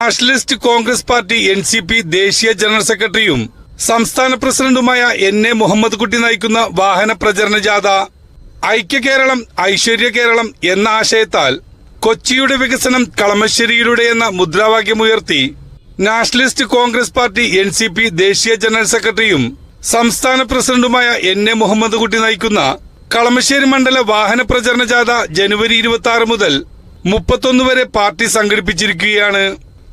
Nationalist Congress party NCP ദേശീയ general സെക്രട്ടറിയും സംസ്ഥാന പ്രസിഡന്റുമായ NA മുഹമ്മദ് കുട്ടി നയിക്കുന്ന വാഹന പ്രചരണ ജാഥ ഐക്യ കേരളം ഐശ്വര്യ കേരളം എന്ന ആശയത്താൽ കൊച്ചിയുടെ വികസനം കളമശ്ശേരിയിലൂടെ എന്ന മുദ്രാവാക്യമുയർത്തി നാഷണലിസ്റ്റ് കോൺഗ്രസ് പാർട്ടി NCP ദേശീയ ജനറൽ സെക്രട്ടറിയും സംസ്ഥാന പ്രസിഡന്റുമായ NA മുഹമ്മദ് കുട്ടി നയിക്കുന്ന കളമശ്ശേരി മണ്ഡല വാഹന പ്രചരണ ജാഥ ജനുവരി 26 മുതൽ 31 വരെ പാർട്ടി സംഘടിപ്പിച്ചിരിക്കുകയാണ്.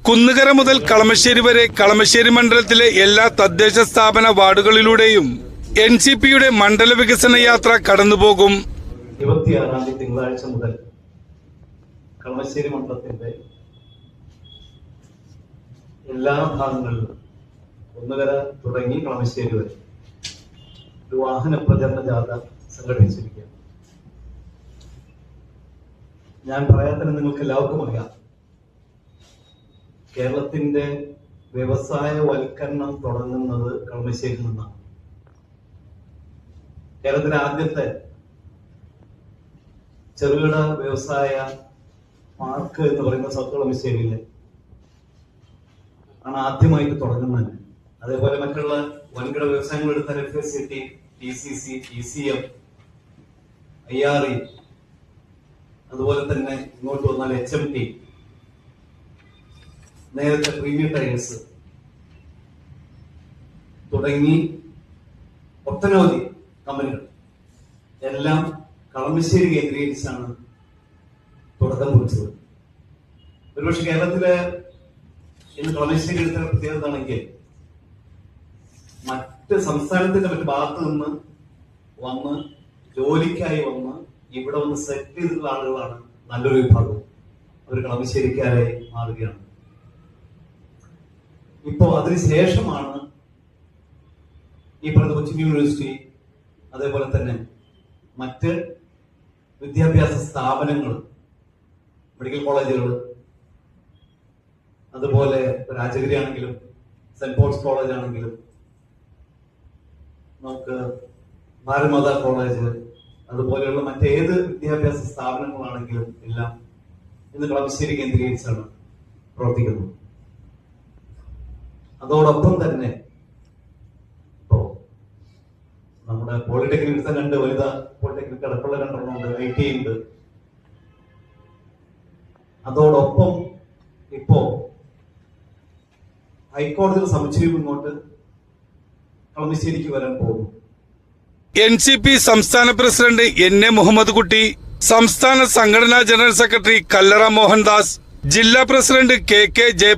കുന്നുകര മുതൽ കളമശ്ശേരി വരെ കളമശ്ശേരി മണ്ഡലത്തിലെ എല്ലാ തദ്ദേശ സ്ഥാപന വാർഡുകളിലൂടെയും NCPയുടെ മണ്ഡല വികസന യാത്ര കടന്നുപോകും. 26-ാം തീയതി തിങ്കളാഴ്ച മുതൽ കളമശ്ശേരി മണ്ഡലത്തിന്റെ എല്ലാ ഭാഗങ്ങളിലും കുന്നുകര തുടങ്ങി കളമശ്ശേരി വരെ ഒരു വാഹന പ്രചരണ ജാഥ സംഘടിപ്പിച്ചിരിക്കുക. ഞാൻ പറയാൻ തന്നെ നിങ്ങൾക്ക് എല്ലാവർക്കും അറിയാം, കേരളത്തിന്റെ വ്യവസായവൽക്കരണം തുടങ്ങുന്നത് കളമശ്ശേരിയിൽ നിന്നാണ്. കേരളത്തിലെ ആദ്യത്തെ ചെറുകിട വ്യവസായ പാർക്ക് എന്ന് പറയുന്ന സൗത്ത് കളമശ്ശേരിയിലെ ആണ് ആദ്യമായിട്ട് തുടങ്ങുന്നത്. അതേപോലെ മറ്റുള്ള വൻകിട വ്യവസായങ്ങൾ എടുത്താൽ FSCT, TCC, ECM, IRE, അതുപോലെ തന്നെ ഇങ്ങോട്ട് വന്നാൽ HMT, നേരത്തെ പ്രീമിയം ടയേഴ്സ് തുടങ്ങി ഒട്ടനവധി കമ്പനികൾ എല്ലാം കളമശ്ശേരി കേന്ദ്രീകരിച്ചാണ് തുടക്കം കുറിച്ചത്. ഒരുപക്ഷെ കേരളത്തിലെ ഇന്ന് കളമശ്ശേരി എടുത്ത പ്രത്യേകത ആണെങ്കിൽ മറ്റ് സംസ്ഥാനത്തിന്റെ മറ്റു ഭാഗത്ത് നിന്ന് വന്ന് ജോലിക്കായി വന്ന് ഇവിടെ വന്ന് സെറ്റ് ചെയ്തിട്ടുള്ള ആളുകളാണ് നല്ലൊരു വിഭാഗം. അവർ കളമശ്ശേരിക്കാരായി മാറുകയാണ്. ഇപ്പോ അതിനുശേഷമാണ് ഈ പറഞ്ഞ കൊച്ചിൻ യൂണിവേഴ്സിറ്റി, അതേപോലെ തന്നെ മറ്റ് വിദ്യാഭ്യാസ സ്ഥാപനങ്ങൾ, മെഡിക്കൽ കോളേജുകൾ, അതുപോലെ രാജഗിരി ആണെങ്കിലും സെന്റ് പോൾസ് കോളേജ് ആണെങ്കിലും നമുക്ക് ഭാരതമാതാ കോളേജ്, അതുപോലെയുള്ള മറ്റേത് വിദ്യാഭ്യാസ സ്ഥാപനങ്ങളാണെങ്കിലും എല്ലാം ഇന്ന് കളമശ്ശേരി കേന്ദ്രീകരിച്ചാണ് പ്രവർത്തിക്കുന്നത്. അതോടൊപ്പം തന്നെ ഇപ്പോ നമ്മുടെ പോളിടെക്നിക് എടുത്ത 2 വനിതാ പോളിടെക്നിക് അടക്കമുള്ള 2 ഉണ്ട്, IT ഉണ്ട്. അതോടൊപ്പം ഇപ്പോ ഹൈക്കോടതിയുടെ സമുച്ചയം ഇങ്ങോട്ട് കളമശ്ശേരിക്ക് വരാൻ പോകുന്നു. NCP സംസ്ഥാന പ്രസിഡന്റ് NA മുഹമ്മദ് കുട്ടി, സംസ്ഥാന സംഘടനാ ജനറൽ സെക്രട്ടറി കല്ലറ മോഹൻദാസ്, ജില്ലാ പ്രസിഡന്റ് KK ജയ